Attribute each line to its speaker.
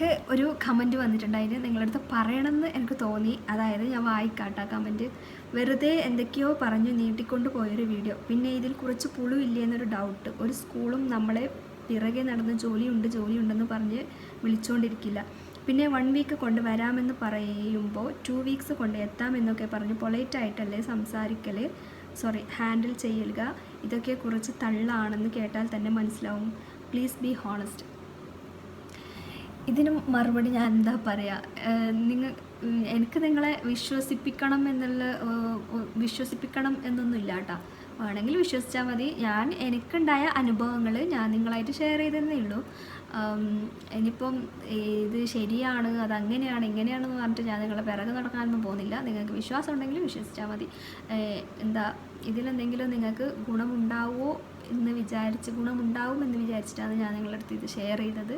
Speaker 1: എനിക്ക് ഒരു കമൻറ്റ് വന്നിട്ടുണ്ടായിരുന്നു, നിങ്ങളുടെ അടുത്ത് പറയണമെന്ന് എനിക്ക് തോന്നി. അതായത് ഞാൻ വായിക്കാട്ട കമൻറ്റ്. വെറുതെ എന്തൊക്കെയോ പറഞ്ഞു നീട്ടിക്കൊണ്ട് പോയൊരു വീഡിയോ, പിന്നെ ഇതിൽ കുറച്ച് പുളു ഇല്ലേ എന്നൊരു ഡൗട്ട്. ഒരു സ്കൂളും നമ്മളെ പിറകെ നടന്ന് ജോലിയുണ്ടെന്ന് പറഞ്ഞ് വിളിച്ചുകൊണ്ടിരിക്കില്ല. പിന്നെ 1 വീക്ക് കൊണ്ട് വരാമെന്ന് പറയുമ്പോൾ 2 വീക്സ് കൊണ്ട് എത്താമെന്നൊക്കെ പറഞ്ഞ് പൊളൈറ്റായിട്ടല്ലേ ഹാൻഡിൽ ചെയ്യുക. ഇതൊക്കെ കുറച്ച് തള്ളാണെന്ന് കേട്ടാൽ തന്നെ മനസ്സിലാവും. Please be honest. ഇതിനും മറുപടി ഞാൻ എന്താ പറയുക, എനിക്ക് നിങ്ങളെ വിശ്വസിപ്പിക്കണം എന്നൊന്നുമില്ല കേട്ടോ. വേണമെങ്കിൽ വിശ്വസിച്ചാൽ മതി. എനിക്കുണ്ടായ അനുഭവങ്ങൾ ഞാൻ നിങ്ങളായിട്ട് ഷെയർ ചെയ്തതേ ഉള്ളൂ. ഇനിയിപ്പം ഇത് ശരിയാണ്, അതങ്ങനെയാണ് ഇങ്ങനെയാണെന്ന് പറഞ്ഞിട്ട് ഞാൻ നിങ്ങളെ പിറകെ നടക്കാനൊന്നും പോകുന്നില്ല. നിങ്ങൾക്ക് വിശ്വാസം ഉണ്ടെങ്കിൽ വിശ്വസിച്ചാൽ മതി. ഇതിലെന്തെങ്കിലും നിങ്ങൾക്ക് ഗുണമുണ്ടാവും എന്ന് വിചാരിച്ചിട്ടാണ് ഞാൻ നിങ്ങളുടെ അടുത്ത് ഇത് ഷെയർ ചെയ്തത്.